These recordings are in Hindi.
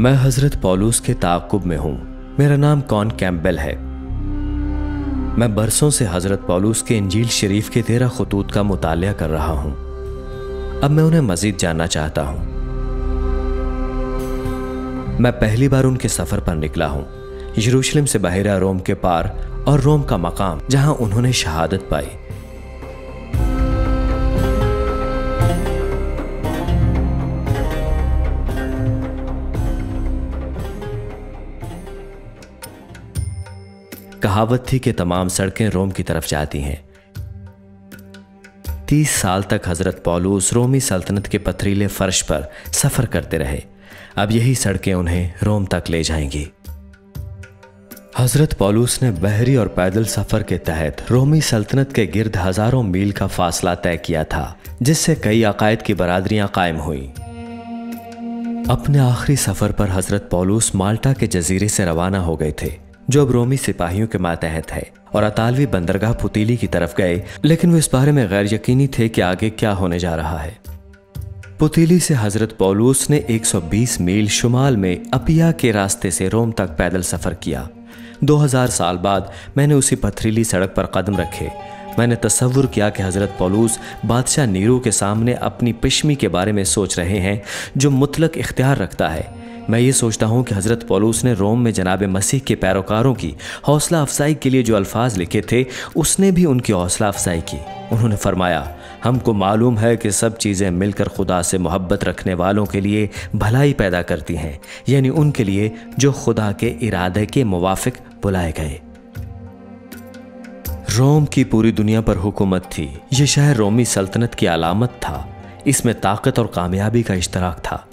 मैं हजरत पौलुस के ताक़ुब में हूँ। मेरा नाम कॉन कैम्पबेल है। मैं बरसों से हजरत पौलुस के इंजील शरीफ के 13 खतूत का मुतालिया कर रहा हूँ। अब मैं उन्हें मजीद जानना चाहता हूँ। मैं पहली बार उनके सफर पर निकला हूँ, यरूशलेम से बहरा रोम के पार और रोम का मकाम जहां उन्होंने शहादत पाई। कहावत थी कि तमाम सड़कें रोम की तरफ जाती हैं। 30 साल तक हजरत पौलुस रोमी सल्तनत के पथरीले फर्श पर सफर करते रहे। अब यही सड़कें उन्हें रोम तक ले जाएंगी। हजरत पौलुस ने बहरी और पैदल सफर के तहत रोमी सल्तनत के गिर्द हजारों मील का फासला तय किया था, जिससे कई अकायद की बरादरियां कायम हुई। अपने आखिरी सफर पर हजरत पौलुस माल्टा के जजीरे से रवाना हो गए थे, जो अब रोमी सिपाहियों के मातहत है, और अतालवी बंदरगाह पुतीली की तरफ गए, लेकिन वो इस बारे में गैर यकीनी थे कि आगे क्या होने जा रहा है। पुतीली से हजरत पौलुस ने 120 मील शुमाल में अपिया के रास्ते से रोम तक पैदल सफर किया। 2000 साल बाद मैंने उसी पथरीली सड़क पर कदम रखे। मैंने तसव्वुर किया कि हजरत पौलुस बादशाह नीरो के सामने अपनी पिश्मी के बारे में सोच रहे हैं, जो मुतलक इख्तियार रखता है। मैं ये सोचता हूँ कि हजरत पौलुस ने रोम में जनाब मसीह के पैरोकारों की हौसला अफजाई के लिए जो अल्फाज लिखे थे, उसने भी उनकी हौसला अफजाई की। उन्होंने फरमाया, हमको मालूम है कि सब चीज़ें मिलकर खुदा से मोहब्बत रखने वालों के लिए भलाई पैदा करती हैं, यानी उनके लिए जो खुदा के इरादे के मुवाफिक बुलाए गए। रोम की पूरी दुनिया पर हुकूमत थी। यह शहर रोमी सल्तनत की अलामत था। इसमें ताकत और कामयाबी का इश्तराक था।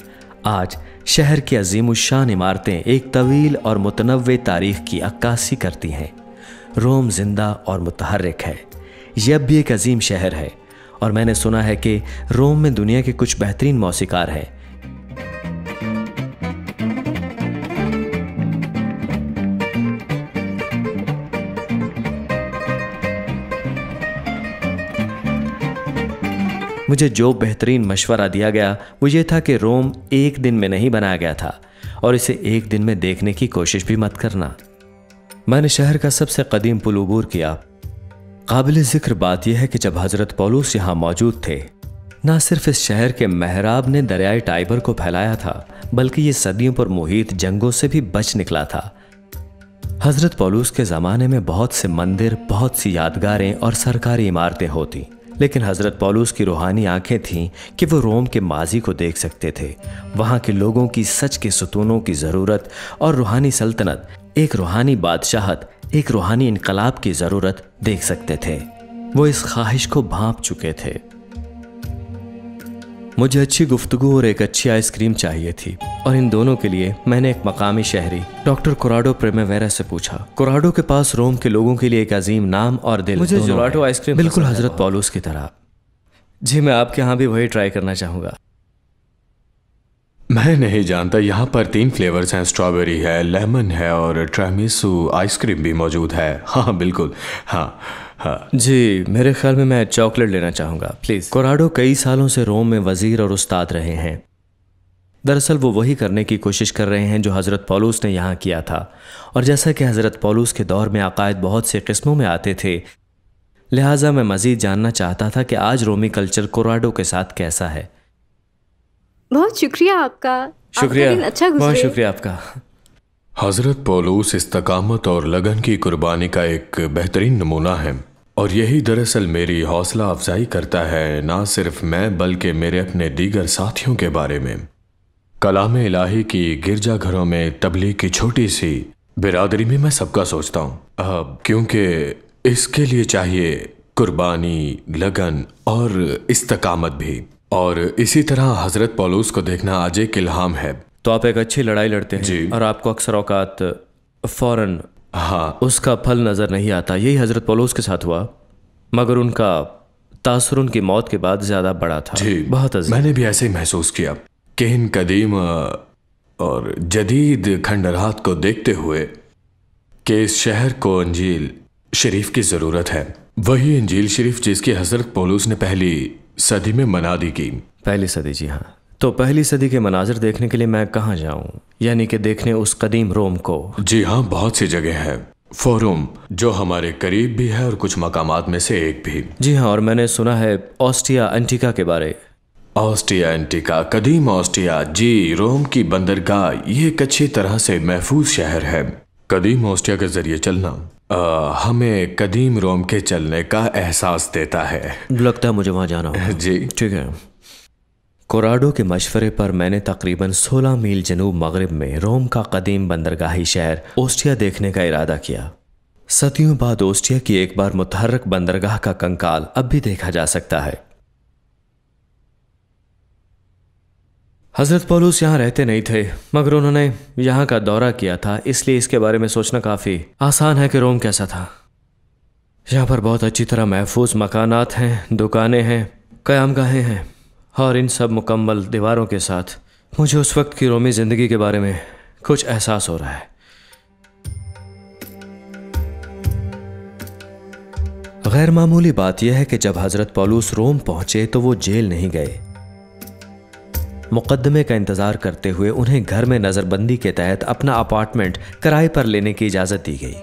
आज शहर की अजीमुशान इमारतें एक तवील और मुतनव्वे तारीख की अक्कासी करती हैं। रोम जिंदा और मुतहर्रिक है। यह अब भी एक अजीम शहर है, और मैंने सुना है कि रोम में दुनिया के कुछ बेहतरीन मौसीकार हैं। मुझे जो बेहतरीन मशवरा दिया गया वो ये था कि रोम एक दिन में नहीं बनाया गया था, और इसे एक दिन में देखने की कोशिश भी मत करना। मैंने शहर का सबसे कदीम पुल उबूर किया। काबिल जिक्र बात यह है कि जब हजरत पौलुस यहाँ मौजूद थे, ना सिर्फ इस शहर के महराब ने दरियाए टाइबर को फैलाया था, बल्कि ये सदियों पर मुहित जंगों से भी बच निकला था। हजरत पौलुस के ज़माने में बहुत से मंदिर, बहुत सी यादगारें और सरकारी इमारतें होती, लेकिन हजरत पौलुस की रूहानी आंखें थीं कि वो रोम के माजी को देख सकते थे। वहाँ के लोगों की सच के सुतूनों की ज़रूरत और रूहानी सल्तनत, एक रूहानी बादशाहत, एक रूहानी इनकलाब की ज़रूरत देख सकते थे। वो इस ख्वाहिश को भांप चुके थे। मुझे अच्छी गुफ्तगू और एक अच्छी आइसक्रीम चाहिए थी, और इन दोनों के लिए मैंने एक मकामी शहरी डॉक्टर कोराडो प्रेमेवेरा से पूछा। कोराडो के पास रोम के लोगों के लिए एक अजीम नाम और दिल। मुझे जोलाटो आइसक्रीम बिल्कुल हजरत पौलुस की तरह। जी, मैं आपके यहाँ भी वही ट्राई करना चाहूँगा। मैं नहीं जानता, यहाँ पर 3 फ्लेवर्स हैं, स्ट्रॉबेरी है, लेमन है और ट्रामिसू आइसक्रीम भी मौजूद है। हाँ बिल्कुल, हाँ हाँ जी, मेरे ख्याल में मैं चॉकलेट लेना चाहूँगा प्लीज़। कोराडो कई सालों से रोम में वजीर और उस्ताद रहे हैं। दरअसल वो वही करने की कोशिश कर रहे हैं जो हज़रत पौलुस ने यहाँ किया था, और जैसा कि हज़रत पौलुस के दौर में अकायद बहुत से किस्मों में आते थे, लिहाजा मैं मज़ीद जानना चाहता था कि आज रोमी कल्चर कोराडो के साथ कैसा है। बहुत शुक्रिया आपका। शुक्रिया, अच्छा बहुत शुक्रिया आपका। हजरत पौलुस इस्तकामत और लगन की कुर्बानी का एक बेहतरीन नमूना है, और यही दरअसल मेरी हौसला अफजाई करता है, ना सिर्फ मैं बल्कि मेरे अपने दीगर साथियों के बारे में। कलाम इलाही की गिरजाघरों में तबलीग की छोटी सी बिरादरी में मैं सबका सोचता हूँ, क्योंकि इसके लिए चाहिए कुर्बानी, लगन और इस्तकामत भी। और इसी तरह हजरत पौलुस को देखना आज एक इल्हाम है। तो आप एक अच्छी लड़ाई लड़ते हैं जी, और आपको अक्सर औकात फौरन उसका फल नजर नहीं आता। यही हजरत पौलुस के साथ हुआ, मगर उनका तासुर उनकी मौत के बाद ज्यादा बड़ा था। जी, बहुत अजीब। मैंने भी ऐसे ही महसूस किया कि इन कदीम और जदीद खंडरात को देखते हुए कि इस शहर को इंजील शरीफ की जरूरत है। वही इंजील शरीफ जिसकी हजरत पौलुस ने पहली सदी में मना दी की। पहली सदी, जी हाँ। तो पहली सदी के मनाजिर देखने के लिए मैं कहाँ जाऊं, यानी कि देखने उस कदीम रोम को? जी हाँ, बहुत सी जगह है। फोरम जो हमारे करीब भी है और कुछ मकामात में से एक भी। जी हाँ, और मैंने सुना है ऑस्टिया एंटिका के बारे। ऑस्टिया एंटिका, कदीम ऑस्टिया, जी, रोम की बंदरगाह, ये एक अच्छी तरह से महफूज शहर है। कदीम ऑस्टिया के जरिए चलना हमें कदीम रोम के चलने का एहसास देता है। लगता है मुझे वहाँ जाना होगा। जी ठीक है। कोराडो के मशवरे पर मैंने तकरीबन 16 मील जनूब मगरिब में रोम का कदीम बंदरगाही शहर ओस्टिया देखने का इरादा किया। सदियों बाद ओस्टिया की एक बार मुतहर्रक बंदरगाह का कंकाल अब भी देखा जा सकता है। हजरत पौलुस यहाँ रहते नहीं थे, मगर उन्होंने यहाँ का दौरा किया था, इसलिए इसके बारे में सोचना काफ़ी आसान है कि रोम कैसा था। यहाँ पर बहुत अच्छी तरह महफूज मकानात हैं, दुकानें हैं, क़यामगाहें हैं, और इन सब मुकम्मल दीवारों के साथ मुझे उस वक्त की रोमी ज़िंदगी के बारे में कुछ एहसास हो रहा है। गैर मामूली बात यह है कि जब हज़रत पौलुस रोम पहुंचे तो वो जेल नहीं गए। मुकदमे का इंतज़ार करते हुए उन्हें घर में नज़रबंदी के तहत अपना अपार्टमेंट किराए पर लेने की इजाज़त दी गई।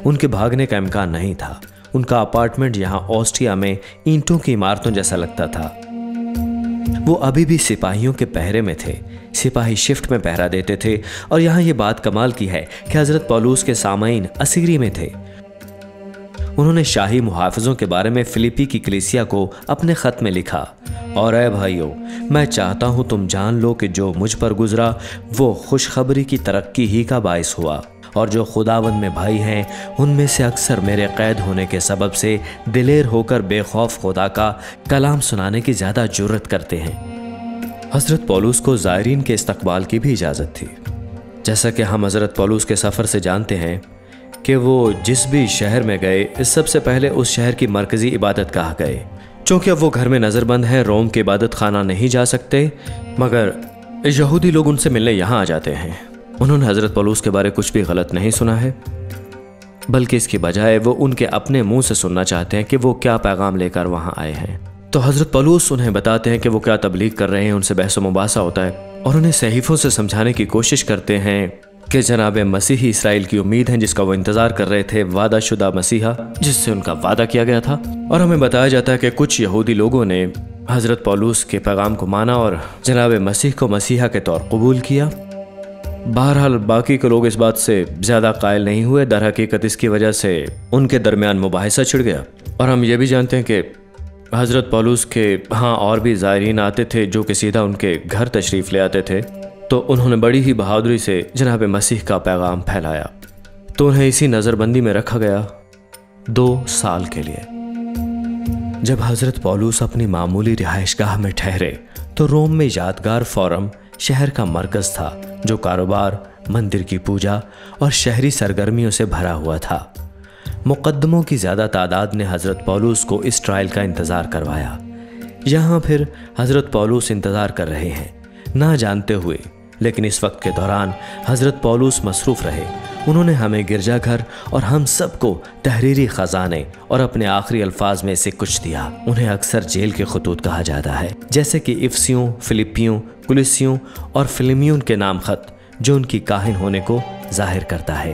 उनके भागने का इम्कान नहीं था। उनका अपार्टमेंट यहाँ ऑस्ट्रिया में ईंटों की इमारतों जैसा लगता था। वो अभी भी सिपाहियों के पहरे में थे। सिपाही शिफ्ट में पहरा देते थे, और यहाँ ये बात कमाल की है कि हज़रत पौलुस के सामाईन असीरी में थे। उन्होंने शाही मुहाफ़िज़ों के बारे में फिलिपी की कलीसिया को अपने ख़त में लिखा, और ऐ भाइयों, मैं चाहता हूँ तुम जान लो कि जो मुझ पर गुजरा वो खुशखबरी की तरक्की ही का बायस हुआ, और जो खुदावंद में भाई हैं उनमें से अक्सर मेरे कैद होने के सबब से दिलेर होकर बेखौफ खुदा का कलाम सुनाने की ज़्यादा जुर्रत करते हैं। हज़रत पौलुस को ज़ायरीन के इस्तकबाल की भी इजाज़त थी। जैसा कि हम हज़रत पौलुस के सफ़र से जानते हैं कि वो जिस भी शहर में गए, इस सबसे पहले उस शहर की मरकज़ी इबादत गाह गए। चूँकि अब वो घर में नज़रबंद हैं, रोम के इबादत खाना नहीं जा सकते, मगर यहूदी लोग उनसे मिलने यहाँ आ जाते हैं। उन्होंने हज़रत पौलुस के बारे कुछ भी गलत नहीं सुना है, बल्कि इसके बजाय वो उनके अपने मुंह से सुनना चाहते हैं कि वो क्या पैगाम लेकर वहाँ आए हैं। तो हज़रत पौलुस उन्हें बताते हैं कि वो क्या तबलीग कर रहे हैं। उनसे बहस व मुबासा होता है, और उन्हें सहीफ़ों से समझाने की कोशिश करते हैं कि जनाब मसीही इसराइल की उम्मीद है, जिसका वो इंतज़ार कर रहे थे, वादा शुदा मसीहा जिससे उनका वादा किया गया था। और हमें बताया जाता है कि कुछ यहूदी लोगों ने हज़रत पौलुस के पैगाम को माना और जनाब मसीह को मसीहा के तौर कबूल किया। बहरहाल बाकी के लोग इस बात से ज़्यादा कायल नहीं हुए। दर हकीकत इसकी वजह से उनके दरमियान मुबाहिसा छिड़ गया। और हम ये भी जानते हैं कि हज़रत पौलुस के यहाँ और भी ज़ायरीन आते थे जो कि सीधा उनके घर तशरीफ़ ले आते थे। तो उन्होंने बड़ी ही बहादुरी से जनाब मसीह का पैगाम फैलाया। तो उन्हें इसी नज़रबंदी में रखा गया 2 साल के लिए। जब हज़रत पौलुस अपनी मामूली रिहाइशगाह में ठहरे तो रोम में यादगार फोरम शहर का मरकज़ था, जो कारोबार, मंदिर की पूजा और शहरी सरगर्मियों से भरा हुआ था। मुकद्दमों की ज़्यादा तादाद ने हज़रत पौलुस को इस ट्रायल का इंतज़ार करवाया। यहाँ फिर हज़रत पौलुस इंतज़ार कर रहे हैं, ना जानते हुए, लेकिन इस वक्त के दौरान हज़रत पौलुस मसरूफ़ रहे। उन्होंने हमें गिरजाघर और हम सबको तहरीरी ख़जाने और अपने आखिरी अल्फाज में से कुछ दिया। उन्हें अक्सर जेल के खतूत कहा जाता है, जैसे कि इफ्सियों, फिलिपियों, कुलिसियों और फिल्मियों के नाम ख़त, जो उनकी काहिन होने को जाहिर करता है।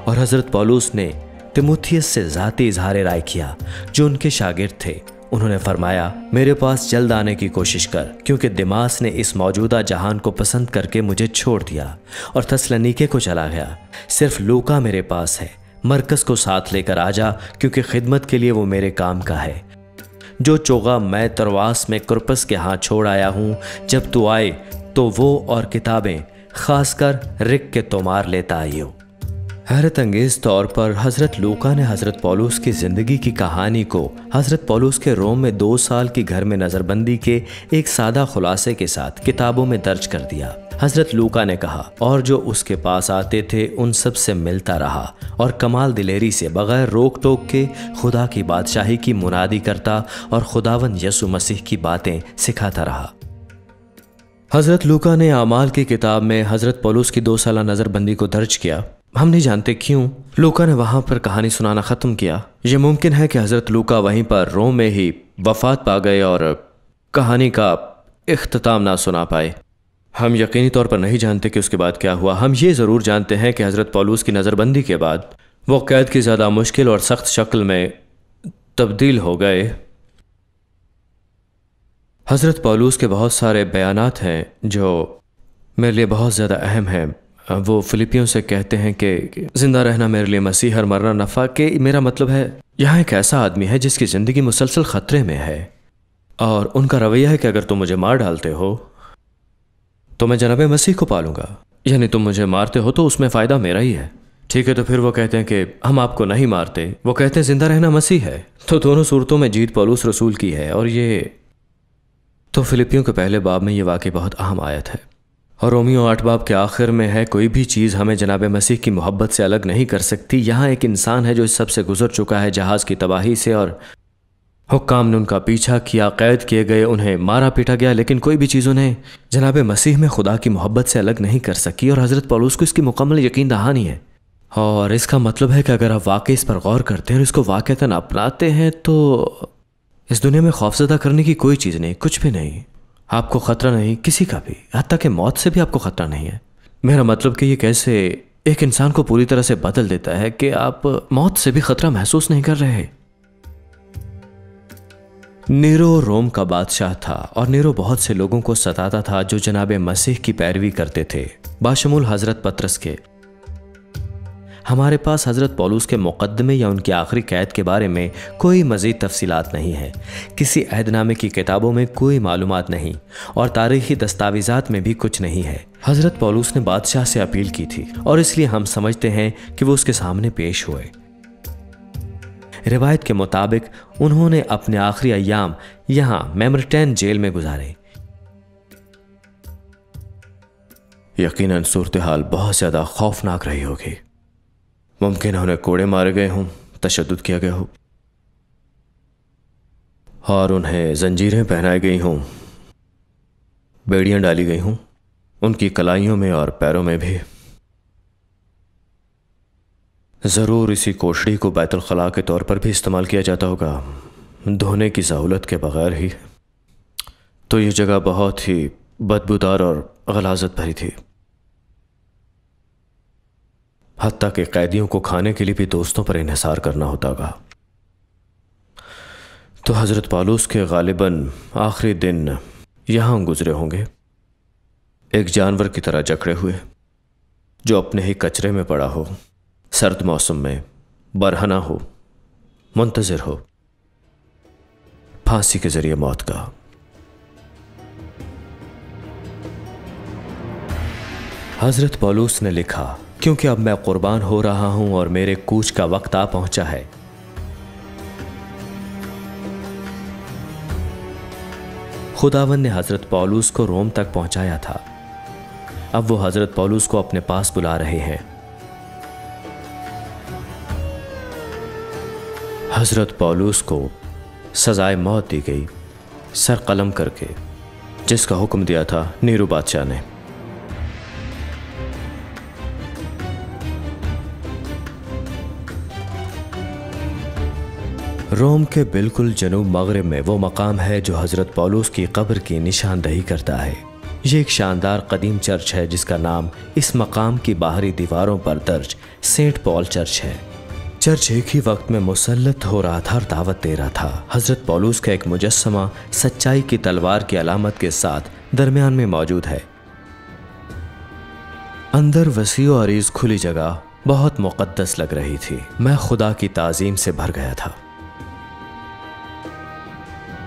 और हज़रत पौलुस ने तिमुथियस से ज़ाती इजहार राय किया, जो उनके शागिर्द थे। उन्होंने फरमाया, मेरे पास जल्द आने की कोशिश कर, क्योंकि दिमास ने इस मौजूदा जहान को पसंद करके मुझे छोड़ दिया और थस्सलुनीके को चला गया। सिर्फ लूका मेरे पास है। मरकज़ को साथ लेकर आ जा, क्योंकि खिदमत के लिए वो मेरे काम का है। जो चोगा मैं तरवास में कुरपस के हाथ छोड़ आया हूँ, जब तू आए तो वो और किताबें, खासकर रिक के तोमार लेता आइयो। हैरत अंगेज तौर पर हज़रत लूका ने हज़रत पौलुस की ज़िंदगी की कहानी को हज़रत पौलुस के रोम में 2 साल की घर में नज़रबंदी के एक सादा खुलासे के साथ किताबों में दर्ज कर दिया। हज़रत लूका ने कहा, और जो उसके पास आते थे उन सब से मिलता रहा और कमाल दिलेरी से बग़ैर रोक टोक के खुदा की बादशाही की मुनादी करता और खुदावंद यसु मसीह की बातें सिखाता रहा। हज़रत लूका ने आमाल की किताब में हज़रत पौलुस की 2 साला नज़रबंदी को दर्ज किया हम नहीं जानते क्यों लूका ने वहां पर कहानी सुनाना ख़त्म किया। यह मुमकिन है कि हज़रत लूका वहीं पर रोम में ही वफ़ात पा गए और कहानी का इख्तिताम ना सुना पाए। हम यकीनी तौर पर नहीं जानते कि उसके बाद क्या हुआ। हम ये ज़रूर जानते हैं कि हज़रत पौलुस की नज़रबंदी के बाद वो कैद की ज़्यादा मुश्किल और सख्त शक्ल में तब्दील हो गए। हज़रत पौलुस के बहुत सारे बयानात हैं जो मेरे लिए बहुत ज़्यादा अहम हैं। वो फिलिपियों से कहते हैं कि ज़िंदा रहना मेरे लिए मसीह और मरना नफ़ा। के मेरा मतलब है यहाँ एक ऐसा आदमी है जिसकी ज़िंदगी मुसलसल ख़तरे में है और उनका रवैया है कि अगर तुम मुझे मार डालते हो तो मैं जनाब मसीह को पालूंगा, यानी तुम मुझे मारते हो तो उसमें फ़ायदा मेरा ही है। ठीक है, तो फिर वो कहते हैं कि हम आपको नहीं मारते। वो कहते हैं ज़िंदा रहना मसीह है। तो दोनों सूरतों में जीत पौलुस रसूल की है। और ये तो फिलिपियों के पहले बाब में ये वाकई बहुत अहम आयत है। और रोमियो 8 बाब के आखिर में है, कोई भी चीज़ हमें जनाब मसीह की मोहब्बत से अलग नहीं कर सकती। यहाँ एक इंसान है जो इस सब से गुजर चुका है, जहाज़ की तबाही से, और हुक्काम ने उनका पीछा किया, कैद किए गए, उन्हें मारा पीटा गया, लेकिन कोई भी चीज़ उन्हें जनाब मसीह में खुदा की मोहब्बत से अलग नहीं कर सकी। और हज़रत पौलुस को इसकी मुकम्मल यकीन दहानी है। और इसका मतलब है कि अगर आप वाकई इस पर गौर करते हैं और इसको वाक़तन अपनाते हैं तो इस दुनिया में खौफज़दा करने की कोई चीज़ नहीं, कुछ भी नहीं। आपको ख़तरा नहीं किसी का भी, हत्ता कि मौत से भी आपको ख़तरा नहीं है। मेरा मतलब कि ये कैसे एक इंसान को पूरी तरह से बदल देता है कि आप मौत से भी ख़तरा महसूस नहीं कर रहे। नीरो रोम का बादशाह था और नीरो बहुत से लोगों को सताता था जो जनाब मसीह की पैरवी करते थे, बाशमूल हज़रत पतरस के। हमारे पास हज़रत पौलुस के मुकदमे या उनकी आखिरी कैद के बारे में कोई मज़ीद तफसीलात नहीं है। किसी अहदनामे की किताबों में कोई मालूमात नहीं और तारीख़ी दस्तावेज़ात में भी कुछ नहीं है। हज़रत पौलुस ने बादशाह से अपील की थी और इसलिए हम समझते हैं कि वो उसके सामने पेश हुए। रिवायत के मुताबिक उन्होंने अपने आखिरी अय्याम यहाँ मेमरटैन जेल में गुजारे। यकीनन सूरत हाल बहुत ज़्यादा खौफनाक रही होगी। मुमकिन है उन्हें कोड़े मारे गए हों, तशद्दुद किया गया हो और उन्हें जंजीरें पहनाई गई हों, बेड़ियां डाली गई हों उनकी कलाइयों में और पैरों में भी। ज़रूर इसी कोठड़ी को बैतुल खला के तौर पर भी इस्तेमाल किया जाता होगा, धोने की सहूलत के बगैर ही। तो ये जगह बहुत ही बदबूदार और गलाजत भरी थी। हत्ता के कैदियों को खाने के लिए भी दोस्तों पर इन्हिसार करना होता होगा। तो हज़रत पौलुस के गालिबन आखिरी दिन यहाँ गुजरे होंगे, एक जानवर की तरह जकड़े हुए जो अपने ही कचरे में पड़ा हो, सर्द मौसम में बरहना हो, मुंतज़िर हो फांसी के जरिए मौत का। हज़रत पौलुस ने लिखा, क्योंकि अब मैं कुर्बान हो रहा हूं और मेरे कूच का वक्त आ पहुंचा है। खुदावन ने हज़रत पौलुस को रोम तक पहुंचाया था। अब वो हज़रत पौलुस को अपने पास बुला रहे हैं। हज़रत पौलुस को सजाए मौत दी गई सर कलम करके, जिसका हुक्म दिया था नीरो बादशाह ने। रोम के बिल्कुल जनूब मगरिब में वो मकाम है जो हज़रत पौलुस की कब्र की निशानदही करता है। ये एक शानदार कदीम चर्च है जिसका नाम इस मकाम की बाहरी दीवारों पर दर्ज सेंट पॉल चर्च है। चर्च एक ही वक्त में मुसल्लत हो रहा था और दावत दे रहा था। हज़रत पौलुस का एक मुजस्समा सच्चाई की तलवार की अलामत के साथ दरमियान में मौजूद है। अंदर वसी और अरीज खुली जगह बहुत मुक़द्दस लग रही थी। मैं खुदा की ताज़ीम से भर गया था।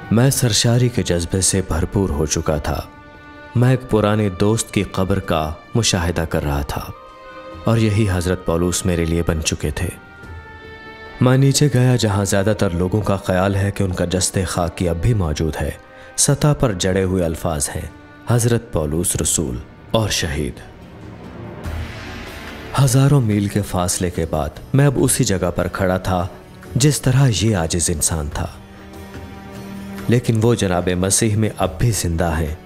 मैं सरशारी के जज्बे से भरपूर हो चुका था। मैं एक पुराने दोस्त की कब्र का मुशाहिदा कर रहा था और यही हज़रत पौलुस मेरे लिए बन चुके थे। मैं नीचे गया जहां ज़्यादातर लोगों का ख्याल है कि उनका जस्ते खाकी अब भी मौजूद है। सतह पर जड़े हुए अल्फाज हैं, हज़रत पौलुस रसूल और शहीद। हज़ारों मील के फासले के बाद मैं अब उसी जगह पर खड़ा था जिस तरह ये आजिज़ इंसान था, लेकिन वो जनाब मसीह में अब भी जिंदा है।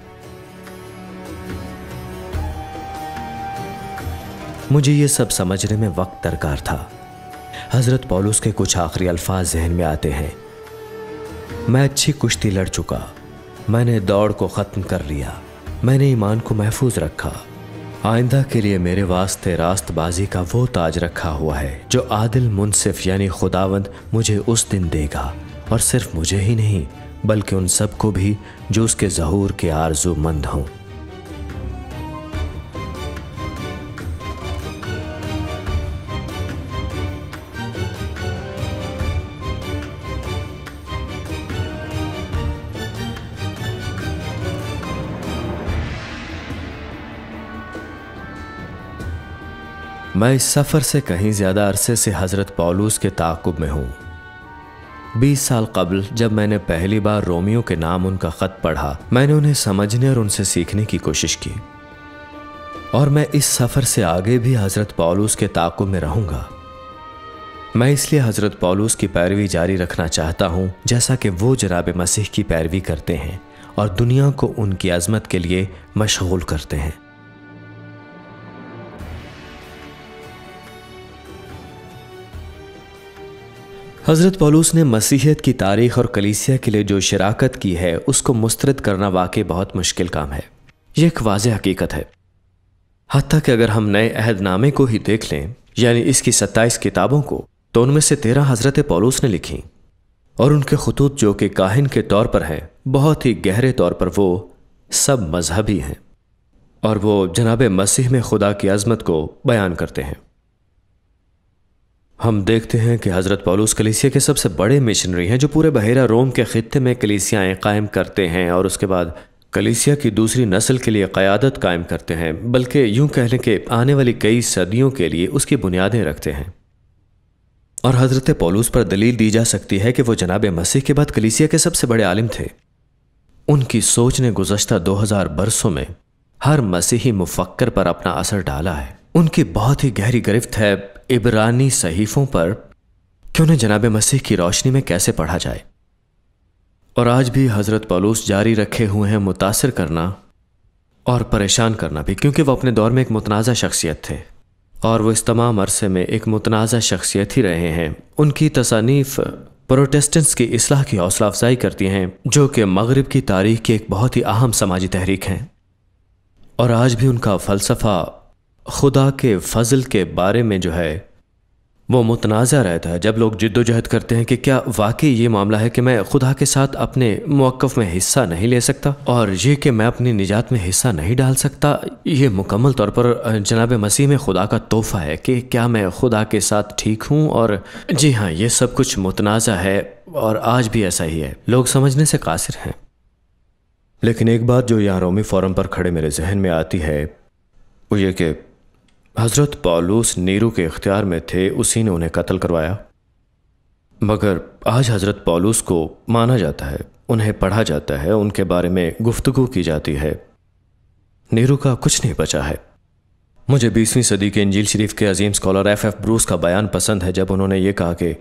मुझे ये सब समझने में वक्त दरकार था। हज़रत पौलुस के कुछ आखिरी अल्फाज जहन में आते हैं। मैं अच्छी कुश्ती लड़ चुका, मैंने दौड़ को ख़त्म कर लिया, मैंने ईमान को महफूज रखा। आइंदा के लिए मेरे वास्ते रास्तबाजी का वो ताज रखा हुआ है जो आदिल मुनसिफ यानी खुदावंद मुझे उस दिन देगा, और सिर्फ मुझे ही नहीं बल्कि उन सब को भी जो उसके ज़हूर के आरज़ूमंद हों। मैं इस सफ़र से कहीं ज़्यादा अरसे से हज़रत पौलुस के ताक़ुब में हूँ। 20 साल कबल जब मैंने पहली बार रोमियो के नाम उनका ख़त पढ़ा, मैंने उन्हें समझने और उनसे सीखने की कोशिश की, और मैं इस सफ़र से आगे भी हज़रत पौलुस के ताक़ुब में रहूँगा। मैं इसलिए हज़रत पौलुस की पैरवी जारी रखना चाहता हूँ जैसा कि वो जनाब मसीह की पैरवी करते हैं और दुनिया को उनकी अज़मत के लिए मशगूल करते हैं। हज़रत पौलुस ने मसीहियत की तारीख़ और कलीसिया के लिए जो शराकत की है उसको मुस्तरद करना वाकई बहुत मुश्किल काम है। यह एक वाज़ेह हकीकत है। हत्ता कि अगर हम नए अहदनामे को ही देख लें, यानी इसकी 27 किताबों को, तो उनमें से 13 हज़रत पौलुस ने लिखी, और उनके खुतूत जो कि काहिन के तौर पर हैं, बहुत ही गहरे तौर पर वो सब मजहबी हैं, और वो जनाब मसीह में खुदा की अज़मत को बयान करते हैं। हम देखते हैं कि हज़रत पौलुस कलीसिया के सबसे बड़े मिशनरी हैं जो पूरे बहेरा रोम के खित्ते में कलीसियाएँ कायम करते हैं, और उसके बाद कलीसिया की दूसरी नस्ल के लिए क़यादत कायम करते हैं, बल्कि यूं कह लें कि आने वाली कई सदियों के लिए उसकी बुनियादें रखते हैं। और हज़रत पौलुस पर दलील दी जा सकती है कि वो जनाब मसीह के बाद कलीसिया के सबसे बड़े आलिम थे। उनकी सोच ने गुज़श्ता 2000 बरसों में हर मसीही मुफक्कर पर अपना असर डाला है। उनकी बहुत ही गहरी गिरफ्त है इब्रानी सहीफ़ों पर कि उन्हें जनाब मसीह की रोशनी में कैसे पढ़ा जाए। और आज भी हज़रत पौलुस जारी रखे हुए हैं मुतासिर करना और परेशान करना भी, क्योंकि वो अपने दौर में एक मुतनाज़ा शख्सियत थे, और वो इस तमाम अरसे में एक मुतनाज़ा शख्सियत ही रहे हैं। उनकी तसानीफ़ प्रोटेस्टेंट्स की इस्लाह की हौसला अफजाई करती हैं, जो कि मगरिब की तारीख़ की एक बहुत ही अहम समाजी तहरीक हैं। और आज भी उनका फ़लसफ़ा खुदा के फ़ज़ल के बारे में जो है वो मुतनाज़ा रहता है। जब लोग जिद्दोजहद करते हैं कि क्या वाकई ये मामला है कि मैं खुदा के साथ अपने मौक़िफ़ में हिस्सा नहीं ले सकता, और ये कि मैं अपनी निजात में हिस्सा नहीं डाल सकता, ये मुकम्मल तौर पर जनाब मसीह में खुदा का तोहफ़ा है कि क्या मैं खुदा के साथ ठीक हूँ। और जी हाँ, ये सब कुछ मुतनाज़ा है, और आज भी ऐसा ही है। लोग समझने से कासिर हैं। लेकिन एक बात जो यहाँ रोमी फोरम पर खड़े मेरे जहन में आती है वो ये कि हज़रत पौलुस नीरू के इख्तियार में थे, उसी ने उन्हें कत्ल करवाया। मगर आज हज़रत पौलुस को माना जाता है, उन्हें पढ़ा जाता है, उनके बारे में गुफ्तगू की जाती है। नीरू का कुछ नहीं बचा है। मुझे 20वीं सदी के इंजील शरीफ के अजीम स्कॉलर F.F. ब्रूस का बयान पसंद है, जब उन्होंने ये कहा कि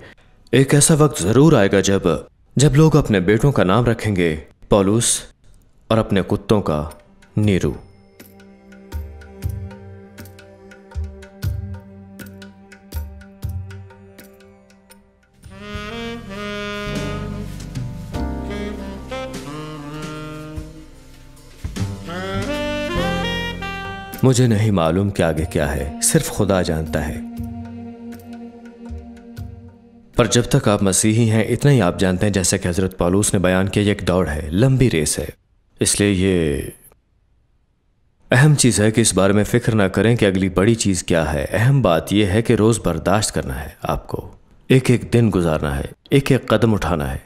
एक ऐसा वक्त ज़रूर आएगा जब लोग अपने बेटों का नाम रखेंगे पौलुस और अपने कुत्तों का नीरू। मुझे नहीं मालूम कि आगे क्या है, सिर्फ खुदा जानता है। पर जब तक आप मसीही हैं, इतना ही आप जानते हैं, जैसे कि हज़रत पौलुस ने बयान किया, ये एक दौड़ है, लंबी रेस है। इसलिए ये अहम चीज़ है कि इस बारे में फ़िक्र ना करें कि अगली बड़ी चीज़ क्या है। अहम बात यह है कि रोज़ बर्दाश्त करना है, आपको एक एक दिन गुजारना है, एक एक कदम उठाना है।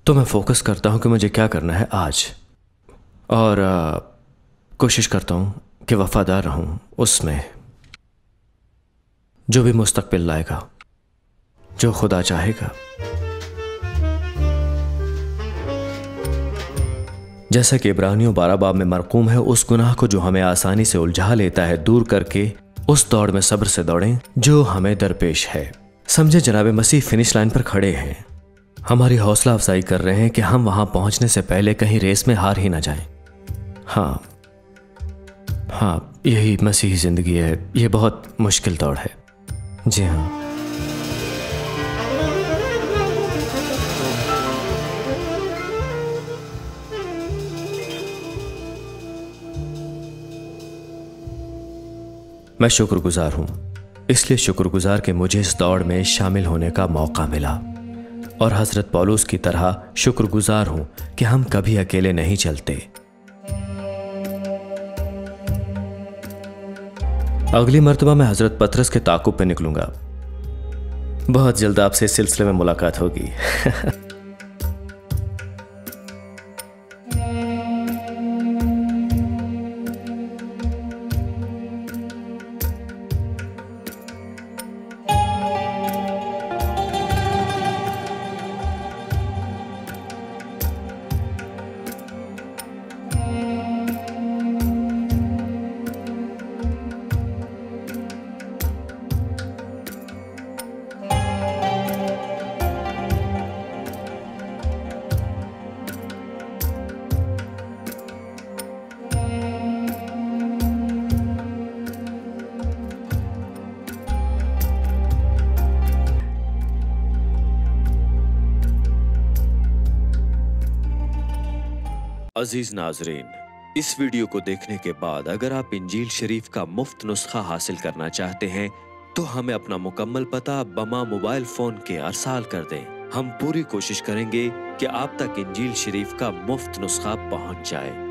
तो मैं फोकस करता हूँ कि मुझे क्या करना है आज, और कोशिश करता हूँ कि वफ़ादार रहूँ उसमें जो भी मुस्तक़बिल लाएगा, जो खुदा चाहेगा। जैसा कि इब्रानियों 12 बाब में मरकूम है, उस गुनाह को जो हमें आसानी से उलझा लेता है दूर करके उस दौड़ में सब्र से दौड़ें जो हमें दरपेश है। समझे जनाब मसीह फिनिश लाइन पर खड़े हैं, हमारी हौसला अफजाई कर रहे हैं कि हम वहां पहुंचने से पहले कहीं रेस में हार ही ना जाएं। हाँ, हाँ, यही मसीही ज़िंदगी है। ये बहुत मुश्किल दौड़ है। जी हाँ। मैं शुक्रगुजार हूँ, इसलिए शुक्रगुजार कि मुझे इस दौड़ में शामिल होने का मौका मिला, और हज़रत पौलुस की तरह शुक्रगुजार हूँ कि हम कभी अकेले नहीं चलते। अगली मर्तबा मैं हज़रत पतरस के ताक़ुब पे निकलूंगा। बहुत जल्द आपसे इस सिलसिले में मुलाकात होगी। अजीज नाजरीन, इस वीडियो को देखने के बाद अगर आप इंजील शरीफ का मुफ्त नुस्खा हासिल करना चाहते हैं तो हमें अपना मुकम्मल पता बमा मोबाइल फोन के अरसाल कर दें। हम पूरी कोशिश करेंगे कि आप तक इंजील शरीफ का मुफ्त नुस्खा पहुंच जाए।